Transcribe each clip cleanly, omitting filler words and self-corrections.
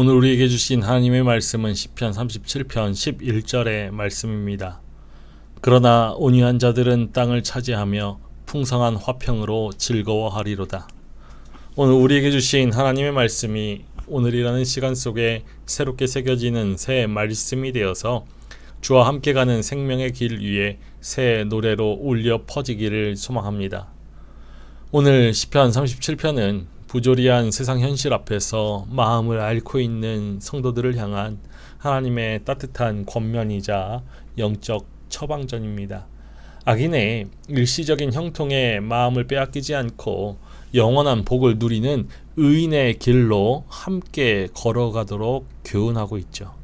오늘 우리에게 주신 하나님의 말씀은 시편 37편 11절의 말씀입니다. 그러나 온유한 자들은 땅을 차지하며 풍성한 화평으로 즐거워하리로다. 오늘 우리에게 주신 하나님의 말씀이 오늘이라는 시간 속에 새롭게 새겨지는 새 말씀이 되어서 주와 함께 가는 생명의 길 위에 새 노래로 울려 퍼지기를 소망합니다. 오늘 시편 37편은 부조리한 세상 현실 앞에서 마음을 앓고 있는 성도들을 향한 하나님의 따뜻한 권면이자 영적 처방전입니다. 악인의 일시적인 형통에 마음을 빼앗기지 않고 영원한 복을 누리는 의인의 길로 함께 걸어가도록 교훈하고 있죠.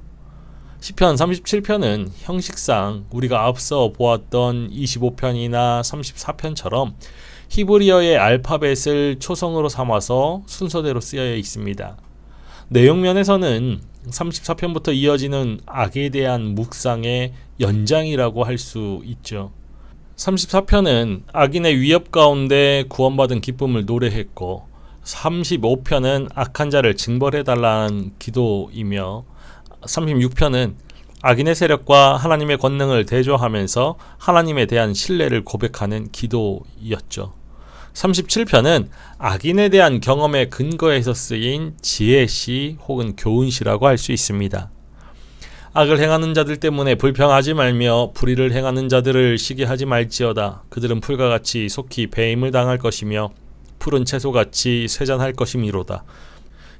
시편 37편은 형식상 우리가 앞서 보았던 25편이나 34편처럼 히브리어의 알파벳을 초성으로 삼아서 순서대로 쓰여 있습니다. 내용면에서는 34편부터 이어지는 악에 대한 묵상의 연장이라고 할 수 있죠. 34편은 악인의 위협 가운데 구원받은 기쁨을 노래했고 35편은 악한 자를 징벌해달라는 기도이며 36편은 악인의 세력과 하나님의 권능을 대조하면서 하나님에 대한 신뢰를 고백하는 기도였죠. 37편은 악인에 대한 경험의 근거에서 쓰인 지혜시 혹은 교훈시라고 할 수 있습니다. 악을 행하는 자들 때문에 불평하지 말며 불의를 행하는 자들을 시기하지 말지어다. 그들은 풀과 같이 속히 배임을 당할 것이며 푸른 채소같이 쇠잔할 것이미로다.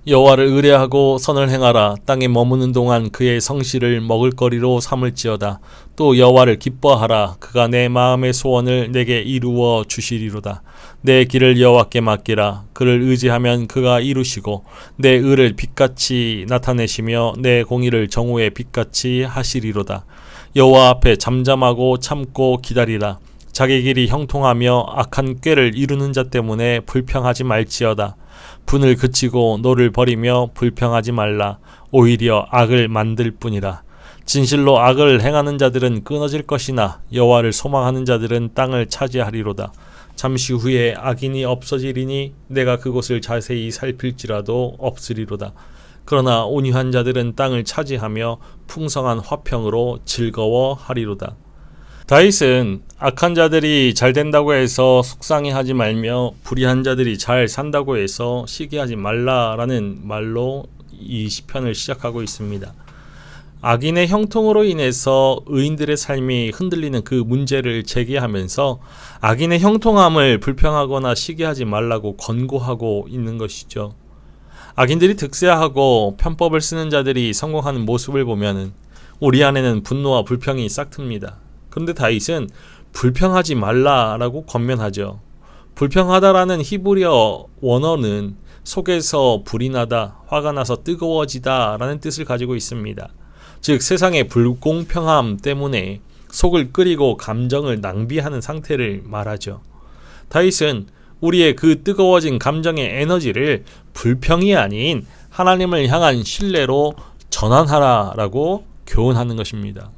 여호와를 의뢰하고 선을 행하라. 땅에 머무는 동안 그의 성실을 먹을거리로 삼을지어다. 또 여호와를 기뻐하라. 그가 내 마음의 소원을 내게 이루어 주시리로다. 내 길을 여호와께 맡기라. 그를 의지하면 그가 이루시고 내 의를 빛같이 나타내시며 내 공의를 정오의 빛같이 하시리로다. 여호와 앞에 잠잠하고 참고 기다리라. 자기 길이 형통하며 악한 꾀를 이루는 자 때문에 불평하지 말지어다. 분을 그치고 노를 버리며 불평하지 말라. 오히려 악을 만들 뿐이라. 진실로 악을 행하는 자들은 끊어질 것이나 여호와를 소망하는 자들은 땅을 차지하리로다. 잠시 후에 악인이 없어지리니 내가 그곳을 자세히 살필지라도 없으리로다. 그러나 온유한 자들은 땅을 차지하며 풍성한 화평으로 즐거워하리로다. 다윗은 악한 자들이 잘 된다고 해서 속상해하지 말며 불의한 자들이 잘 산다고 해서 시기하지 말라라는 말로 이 시편을 시작하고 있습니다. 악인의 형통으로 인해서 의인들의 삶이 흔들리는 그 문제를 제기하면서 악인의 형통함을 불평하거나 시기하지 말라고 권고하고 있는 것이죠. 악인들이 득세하고 편법을 쓰는 자들이 성공하는 모습을 보면 우리 안에는 분노와 불평이 싹틉니다. 그런데 다윗은 불평하지 말라라고 권면하죠. 불평하다라는 히브리어 원어는 속에서 불이 나다, 화가 나서 뜨거워지다 라는 뜻을 가지고 있습니다. 즉 세상의 불공평함 때문에 속을 끓이고 감정을 낭비하는 상태를 말하죠. 다윗은 우리의 그 뜨거워진 감정의 에너지를 불평이 아닌 하나님을 향한 신뢰로 전환하라라고 교훈하는 것입니다.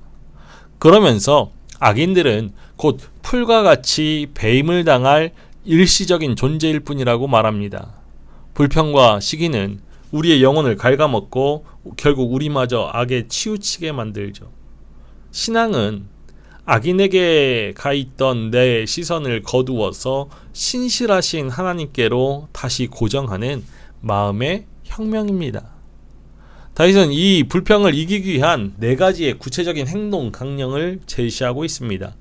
그러면서 악인들은 곧 풀과 같이 배임을 당할 일시적인 존재일 뿐이라고 말합니다. 불평과 시기는 우리의 영혼을 갉아먹고 결국 우리마저 악에 치우치게 만들죠. 신앙은 악인에게 가 있던 내 시선을 거두어서 신실하신 하나님께로 다시 고정하는 마음의 혁명입니다. 다윗은 이 불평을 이기기 위한 4가지의 구체적인 행동 강령을 제시하고 있습니다.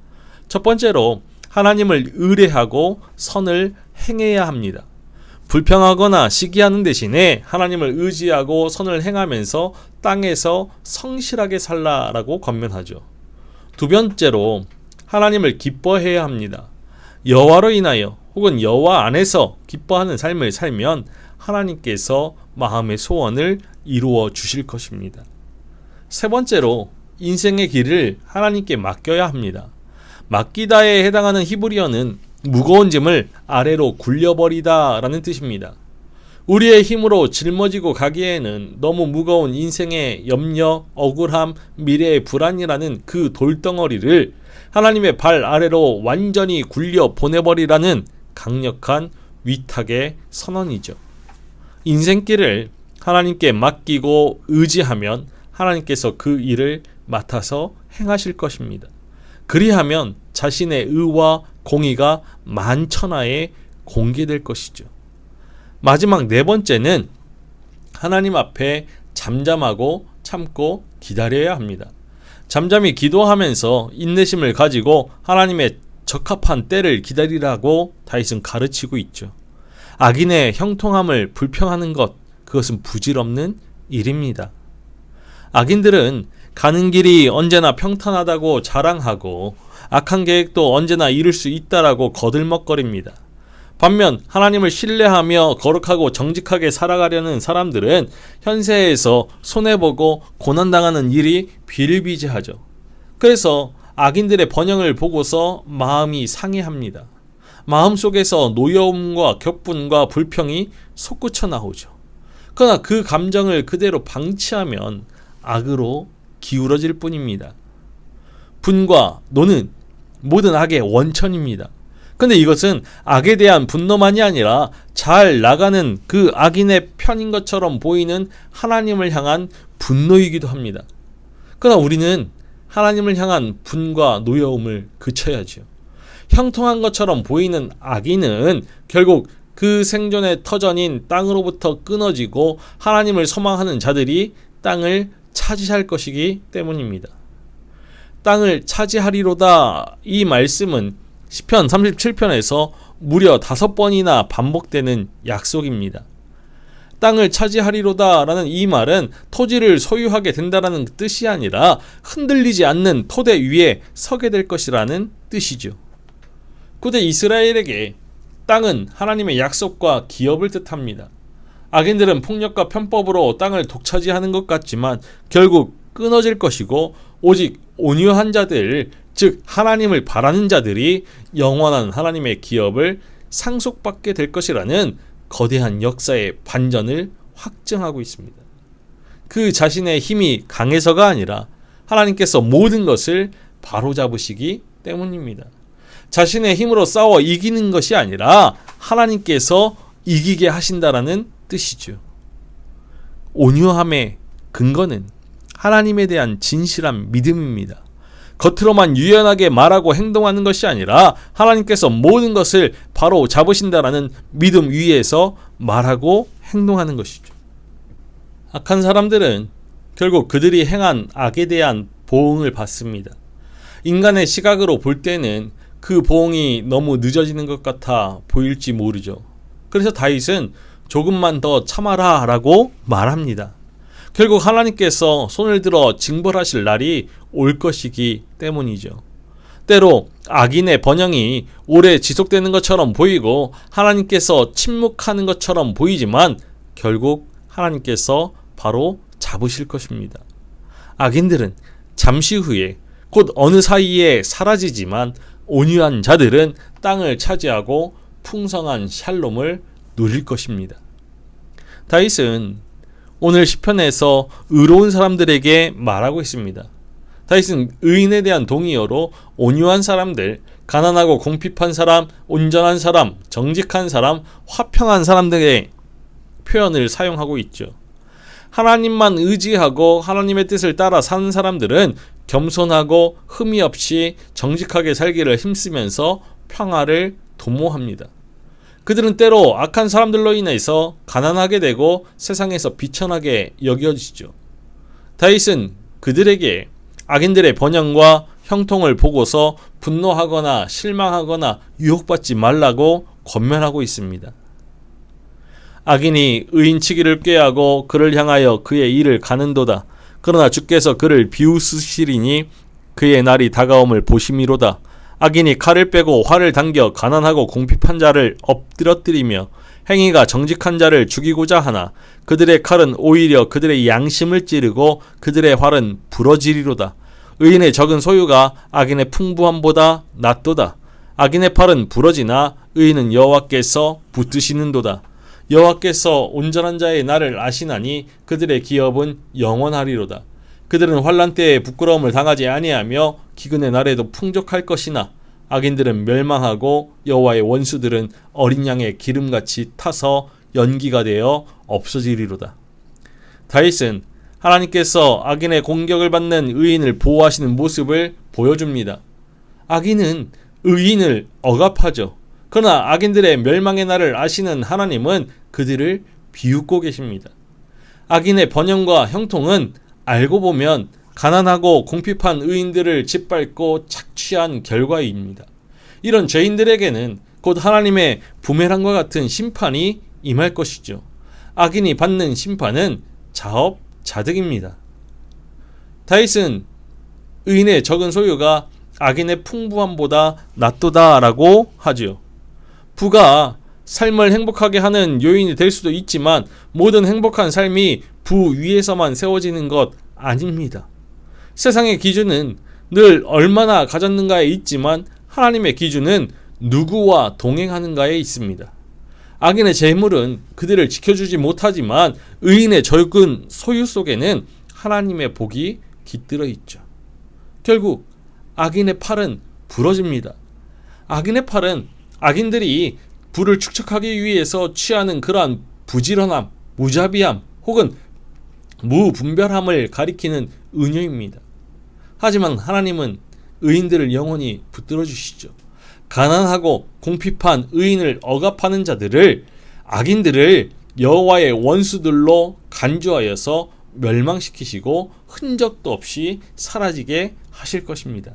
첫 번째로 하나님을 의뢰하고 선을 행해야 합니다. 불평하거나 시기하는 대신에 하나님을 의지하고 선을 행하면서 땅에서 성실하게 살라라고 권면하죠. 두 번째로 하나님을 기뻐해야 합니다. 여호와로 인하여 혹은 여호와 안에서 기뻐하는 삶을 살면 하나님께서 마음의 소원을 이루어 주실 것입니다. 세 번째로 인생의 길을 하나님께 맡겨야 합니다. 맡기다에 해당하는 히브리어는 무거운 짐을 아래로 굴려버리다 라는 뜻입니다. 우리의 힘으로 짊어지고 가기에는 너무 무거운 인생의 염려, 억울함, 미래의 불안이라는 그 돌덩어리를 하나님의 발 아래로 완전히 굴려 보내버리라는 강력한 위탁의 선언이죠. 인생길을 하나님께 맡기고 의지하면 하나님께서 그 일을 맡아서 행하실 것입니다. 그리하면 자신의 의와 공의가 만천하에 공개될 것이죠. 마지막 네 번째는 하나님 앞에 잠잠하고 참고 기다려야 합니다. 잠잠히 기도하면서 인내심을 가지고 하나님의 적합한 때를 기다리라고 다윗은 가르치고 있죠. 악인의 형통함을 불평하는 것, 그것은 부질없는 일입니다. 악인들은 가는 길이 언제나 평탄하다고 자랑하고 악한 계획도 언제나 이룰 수 있다라고 거들먹거립니다. 반면 하나님을 신뢰하며 거룩하고 정직하게 살아가려는 사람들은 현세에서 손해보고 고난당하는 일이 비일비재하죠. 그래서 악인들의 번영을 보고서 마음이 상해합니다. 마음속에서 노여움과 격분과 불평이 솟구쳐 나오죠. 그러나 그 감정을 그대로 방치하면 악으로 기울어질 뿐입니다. 분과 노는 모든 악의 원천입니다. 근데 이것은 악에 대한 분노만이 아니라 잘 나가는 그 악인의 편인 것처럼 보이는 하나님을 향한 분노이기도 합니다. 그러나 우리는 하나님을 향한 분과 노여움을 그쳐야죠. 형통한 것처럼 보이는 악인은 결국 그 생존의 터전인 땅으로부터 끊어지고 하나님을 소망하는 자들이 땅을 차지할 것이기 때문입니다. 땅을 차지하리로다, 이 말씀은 시편 37편에서 무려 5번이나 반복되는 약속입니다. 땅을 차지하리로다 라는 이 말은 토지를 소유하게 된다라는 뜻이 아니라 흔들리지 않는 토대 위에 서게 될 것이라는 뜻이죠. 고대 이스라엘에게 땅은 하나님의 약속과 기업을 뜻합니다. 악인들은 폭력과 편법으로 땅을 독차지하는 것 같지만 결국 끊어질 것이고, 오직 온유한 자들, 즉 하나님을 바라는 자들이 영원한 하나님의 기업을 상속받게 될 것이라는 거대한 역사의 반전을 확증하고 있습니다. 그 자신의 힘이 강해서가 아니라 하나님께서 모든 것을 바로잡으시기 때문입니다. 자신의 힘으로 싸워 이기는 것이 아니라 하나님께서 이기게 하신다라는 뜻이죠. 온유함의 근거는 하나님에 대한 진실한 믿음입니다. 겉으로만 유연하게 말하고 행동하는 것이 아니라 하나님께서 모든 것을 바로 잡으신다라는 믿음 위에서 말하고 행동하는 것이죠. 악한 사람들은 결국 그들이 행한 악에 대한 보응을 받습니다. 인간의 시각으로 볼 때는 그 보응이 너무 늦어지는 것 같아 보일지 모르죠. 그래서 다윗은 조금만 더 참아라 라고 말합니다. 결국 하나님께서 손을 들어 징벌하실 날이 올 것이기 때문이죠. 때로 악인의 번영이 오래 지속되는 것처럼 보이고 하나님께서 침묵하는 것처럼 보이지만 결국 하나님께서 바로 잡으실 것입니다. 악인들은 잠시 후에 곧 어느 사이에 사라지지만 온유한 자들은 땅을 차지하고 풍성한 샬롬을 누릴 것입니다. 다윗은 오늘 시편에서 의로운 사람들에게 말하고 있습니다. 다윗은 의인에 대한 동의어로 온유한 사람들, 가난하고 궁핍한 사람, 온전한 사람, 정직한 사람, 화평한 사람들의 표현을 사용하고 있죠. 하나님만 의지하고 하나님의 뜻을 따라 사는 사람들은 겸손하고 흠이 없이 정직하게 살기를 힘쓰면서 평화를 도모합니다. 그들은 때로 악한 사람들로 인해서 가난하게 되고 세상에서 비천하게 여겨지죠. 다윗은 그들에게 악인들의 번영과 형통을 보고서 분노하거나 실망하거나 유혹받지 말라고 권면하고 있습니다. 악인이 의인치기를 꾀하고 그를 향하여 그의 일을 가는도다. 그러나 주께서 그를 비웃으시리니 그의 날이 다가옴을 보심이로다. 악인이 칼을 빼고 활을 당겨 가난하고 궁핍한 자를 엎드러뜨리며 행위가 정직한 자를 죽이고자 하나 그들의 칼은 오히려 그들의 양심을 찌르고 그들의 활은 부러지리로다. 의인의 적은 소유가 악인의 풍부함보다 낫도다. 악인의 팔은 부러지나 의인은 여호와께서 붙드시는도다. 여호와께서 온전한 자의 날을 아시나니 그들의 기업은 영원하리로다. 그들은 환난 때에 부끄러움을 당하지 아니하며 기근의 날에도 풍족할 것이나 악인들은 멸망하고 여호와의 원수들은 어린 양의 기름같이 타서 연기가 되어 없어지리로다. 다윗은 하나님께서 악인의 공격을 받는 의인을 보호하시는 모습을 보여줍니다. 악인은 의인을 억압하죠. 그러나 악인들의 멸망의 날을 아시는 하나님은 그들을 비웃고 계십니다. 악인의 번영과 형통은 알고 보면 가난하고 궁핍한 의인들을 짓밟고 착취한 결과입니다. 이런 죄인들에게는 곧 하나님의 부메랑과 같은 심판이 임할 것이죠. 악인이 받는 심판은 자업자득입니다. 다윗은 의인의 적은 소유가 악인의 풍부함보다 낫도다라고 하죠. 부가 삶을 행복하게 하는 요인이 될 수도 있지만 모든 행복한 삶이 부 위에서만 세워지는 것 아닙니다. 세상의 기준은 늘 얼마나 가졌는가에 있지만 하나님의 기준은 누구와 동행하는가에 있습니다. 악인의 재물은 그들을 지켜주지 못하지만 의인의 적은 소유 속에는 하나님의 복이 깃들어 있죠. 결국 악인의 팔은 부러집니다. 악인의 팔은 악인들이 부를 축적하기 위해서 취하는 그러한 부지런함, 무자비함 혹은 무분별함을 가리키는 은유입니다. 하지만 하나님은 의인들을 영원히 붙들어 주시죠. 가난하고 궁핍한 의인을 억압하는 자들을, 악인들을 여호와의 원수들로 간주하여서 멸망시키시고 흔적도 없이 사라지게 하실 것입니다.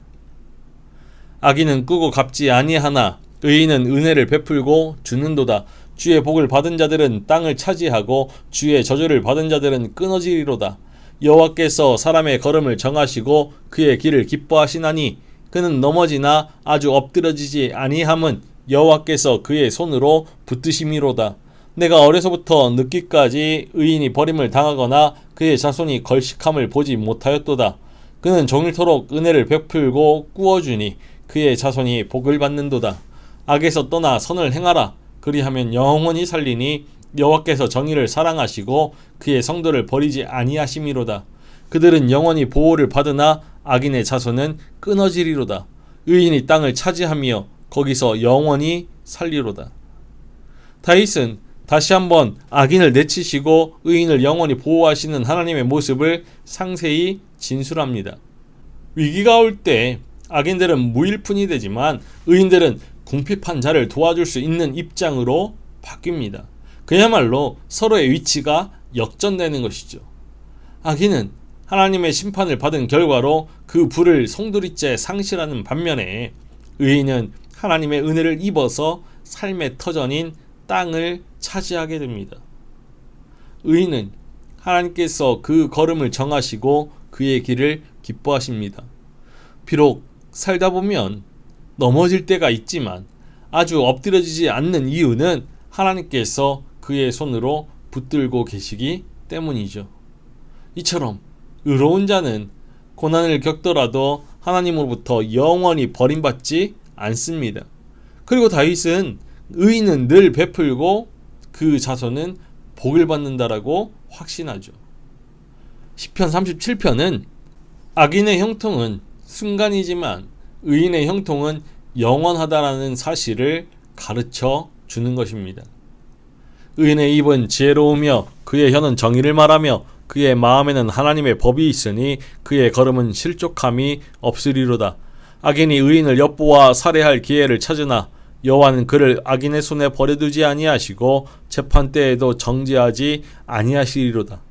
악인은 꾸고 갚지 아니하나 의인은 은혜를 베풀고 주는도다. 주의 복을 받은 자들은 땅을 차지하고 주의 저주를 받은 자들은 끊어지리로다. 여호와께서 사람의 걸음을 정하시고 그의 길을 기뻐하시나니 그는 넘어지나 아주 엎드러지지 아니함은 여호와께서 그의 손으로 붙드심이로다. 내가 어려서부터 늙기까지 의인이 버림을 당하거나 그의 자손이 걸식함을 보지 못하였도다. 그는 종일토록 은혜를 베풀고 꾸어주니 그의 자손이 복을 받는도다. 악에서 떠나 선을 행하라. 그리하면 영원히 살리니 여호와께서 정의를 사랑하시고 그의 성도를 버리지 아니하심이로다. 그들은 영원히 보호를 받으나 악인의 자손은 끊어지리로다. 의인이 땅을 차지하며 거기서 영원히 살리로다. 다윗은 다시 한번 악인을 내치시고 의인을 영원히 보호하시는 하나님의 모습을 상세히 진술합니다. 위기가 올 때 악인들은 무일푼이 되지만 의인들은 궁핍한 자를 도와줄 수 있는 입장으로 바뀝니다. 그야말로 서로의 위치가 역전되는 것이죠. 악인은 하나님의 심판을 받은 결과로 그 부를 송두리째 상실하는 반면에 의인은 하나님의 은혜를 입어서 삶의 터전인 땅을 차지하게 됩니다. 의인은 하나님께서 그 걸음을 정하시고 그의 길을 기뻐하십니다. 비록 살다 보면 넘어질 때가 있지만 아주 엎드려지지 않는 이유는 하나님께서 그의 손으로 붙들고 계시기 때문이죠. 이처럼 의로운 자는 고난을 겪더라도 하나님으로부터 영원히 버림받지 않습니다. 그리고 다윗은 의인은 늘 베풀고 그 자손은 복을 받는다라고 확신하죠. 시편 37편은 악인의 형통은 순간이지만 의인의 형통은 영원하다라는 사실을 가르쳐 주는 것입니다. 의인의 입은 지혜로우며 그의 혀는 정의를 말하며 그의 마음에는 하나님의 법이 있으니 그의 걸음은 실족함이 없으리로다. 악인이 의인을 엿보아 살해할 기회를 찾으나 여호와는 그를 악인의 손에 버려두지 아니하시고 재판 때에도 정죄하지 아니하시리로다.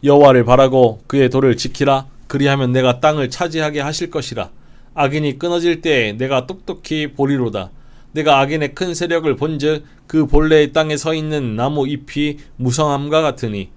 여호와를 바라고 그의 도를 지키라. 그리하면 내가 땅을 차지하게 하실 것이라. 악인이 끊어질 때에 내가 똑똑히 보리로다. 내가 악인의 큰 세력을 본즉 그 본래의 땅에 서 있는 나무 잎이 무성함과 같으니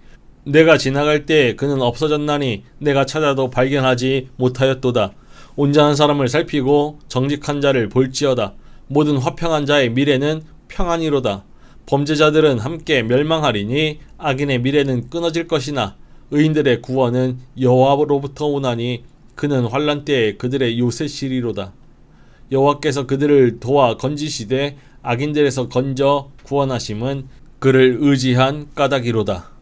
내가 지나갈 때에 그는 없어졌나니 내가 찾아도 발견하지 못하였도다. 온전한 사람을 살피고 정직한 자를 볼지어다. 모든 화평한 자의 미래는 평안이로다. 범죄자들은 함께 멸망하리니 악인의 미래는 끊어질 것이나 의인들의 구원은 여호와로부터 오나니 그는 환난 때에 그들의 요새시리로다. 여호와께서 그들을 도와 건지시되 악인들에서 건져 구원하심은 그를 의지한 까닭이로다.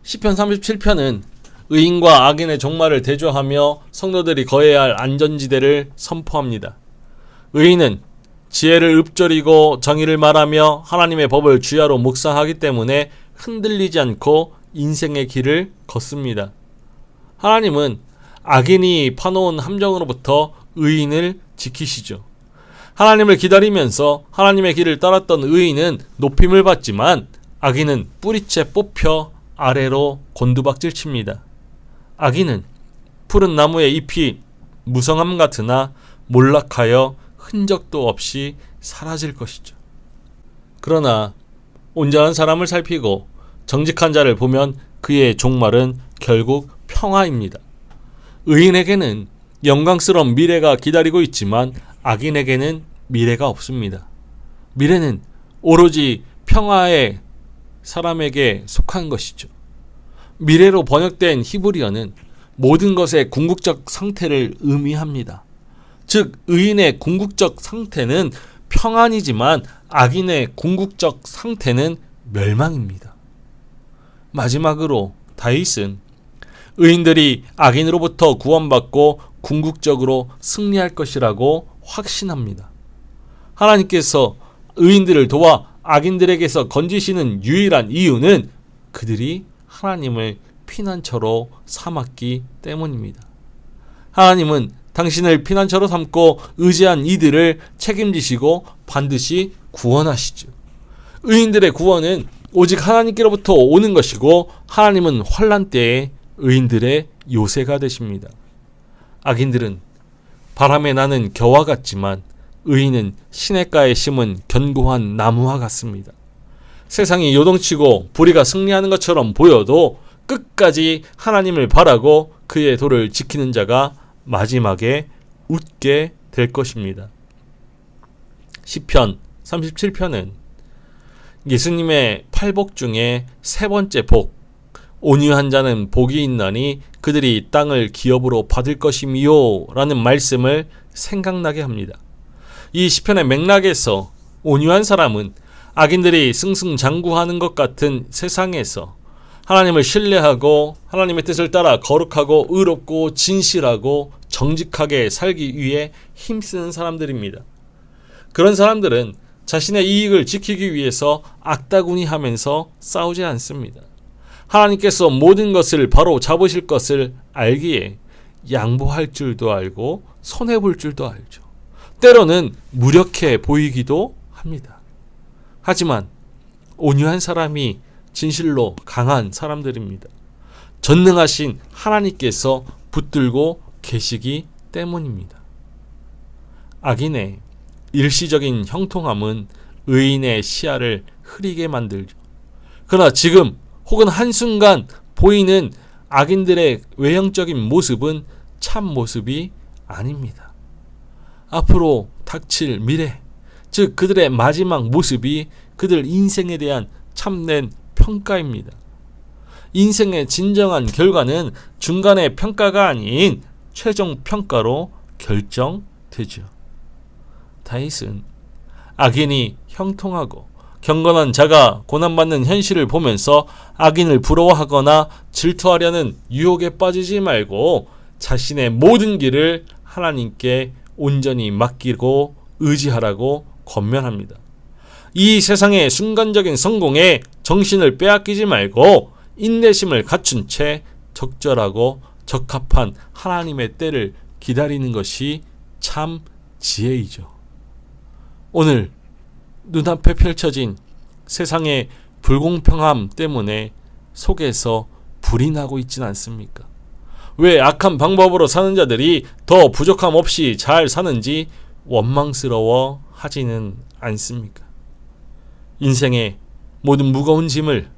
시편 37편은 의인과 악인의 종말을 대조하며 성도들이 거해야 할 안전지대를 선포합니다. 의인은 지혜를 읊조리고 정의를 말하며 하나님의 법을 주야로 묵상하기 때문에 흔들리지 않고 인생의 길을 걷습니다. 하나님은 악인이 파놓은 함정으로부터 의인을 지키시죠. 하나님을 기다리면서 하나님의 길을 따랐던 의인은 높임을 받지만 악인은 뿌리채 뽑혀 아래로 곤두박질 칩니다. 악인은 푸른 나무의 잎이 무성함 같으나 몰락하여 흔적도 없이 사라질 것이죠. 그러나 온전한 사람을 살피고 정직한 자를 보면 그의 종말은 결국 평화입니다. 의인에게는 영광스러운 미래가 기다리고 있지만 악인에게는 미래가 없습니다. 미래는 오로지 평화의 사람에게 속한 것이죠. 미래로 번역된 히브리어는 모든 것의 궁극적 상태를 의미합니다. 즉 의인의 궁극적 상태는 평안이지만 악인의 궁극적 상태는 멸망입니다. 마지막으로 다윗은 의인들이 악인으로부터 구원받고 궁극적으로 승리할 것이라고 확신합니다. 하나님께서 의인들을 도와 악인들에게서 건지시는 유일한 이유는 그들이 하나님을 피난처로 삼았기 때문입니다. 하나님은 당신을 피난처로 삼고 의지한 이들을 책임지시고 반드시 구원하시죠. 의인들의 구원은 오직 하나님께로부터 오는 것이고 하나님은 환난 때에 의인들의 요새가 되십니다. 악인들은 바람에 나는 겨와 같지만 의인은 시냇가에 심은 견고한 나무와 같습니다. 세상이 요동치고 불의가 승리하는 것처럼 보여도 끝까지 하나님을 바라고 그의 도를 지키는 자가 마지막에 웃게 될 것입니다. 시편 37편은 예수님의 8복 중에 세 번째 복, 온유한 자는 복이 있나니 그들이 땅을 기업으로 받을 것이미요 라는 말씀을 생각나게 합니다. 이 시편의 맥락에서 온유한 사람은 악인들이 승승장구하는 것 같은 세상에서 하나님을 신뢰하고 하나님의 뜻을 따라 거룩하고 의롭고 진실하고 정직하게 살기 위해 힘쓰는 사람들입니다. 그런 사람들은 자신의 이익을 지키기 위해서 악다구니 하면서 싸우지 않습니다. 하나님께서 모든 것을 바로 잡으실 것을 알기에 양보할 줄도 알고 손해볼 줄도 알죠. 때로는 무력해 보이기도 합니다. 하지만 온유한 사람이 진실로 강한 사람들입니다. 전능하신 하나님께서 붙들고 계시기 때문입니다. 악인의 일시적인 형통함은 의인의 시야를 흐리게 만들죠. 그러나 지금 혹은 한순간 보이는 악인들의 외형적인 모습은 참 모습이 아닙니다. 앞으로 닥칠 미래, 즉 그들의 마지막 모습이 그들 인생에 대한 참된 평가입니다. 인생의 진정한 결과는 중간의 평가가 아닌 최종 평가로 결정되죠. 다윗은 악인이 형통하고 경건한 자가 고난받는 현실을 보면서 악인을 부러워하거나 질투하려는 유혹에 빠지지 말고 자신의 모든 길을 하나님께 온전히 맡기고 의지하라고 권면합니다. 이 세상의 순간적인 성공에 정신을 빼앗기지 말고 인내심을 갖춘 채 적절하고 적합한 하나님의 때를 기다리는 것이 참 지혜이죠. 오늘 눈앞에 펼쳐진 세상의 불공평함 때문에 속에서 불이 나고 있진 않습니까? 왜 악한 방법으로 사는 자들이 더 부족함 없이 잘 사는지 원망스러워 하지는 않습니까? 인생의 모든 무거운 짐을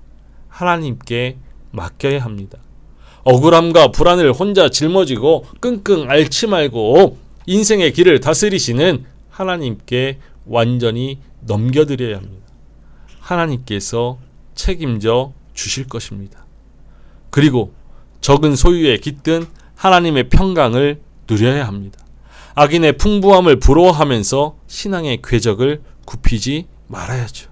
하나님께 맡겨야 합니다. 억울함과 불안을 혼자 짊어지고 끙끙 앓지 말고 인생의 길을 다스리시는 하나님께 완전히 넘겨드려야 합니다. 하나님께서 책임져 주실 것입니다. 그리고 적은 소유에 깃든 하나님의 평강을 누려야 합니다. 악인의 풍부함을 부러워하면서 신앙의 궤적을 굽히지 말아야죠.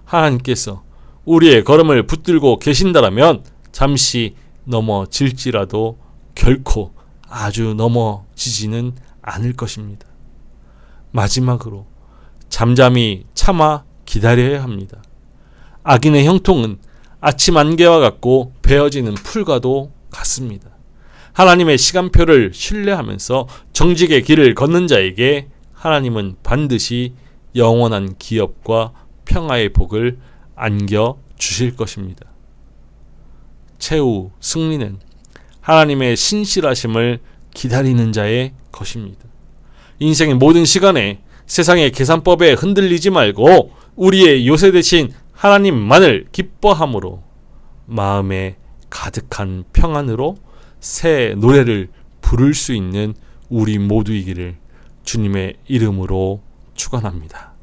하나님께서 우리의 걸음을 붙들고 계신다라면 잠시 넘어질지라도 결코 아주 넘어지지는 않을 것입니다. 마지막으로 잠잠히 참아 기다려야 합니다. 악인의 형통은 아침 안개와 같고 베어지는 풀과도 같습니다. 하나님의 시간표를 신뢰하면서 정직의 길을 걷는 자에게 하나님은 반드시 영원한 기업과 평화의 복을 안겨 주실 것입니다. 최후 승리는 하나님의 신실하심을 기다리는 자의 것입니다. 인생의 모든 시간에 세상의 계산법에 흔들리지 말고 우리의 요새 되신 하나님만을 기뻐함으로 마음에 가득한 평안으로 새 노래를 부를 수 있는 우리 모두이기를 주님의 이름으로 축원합니다.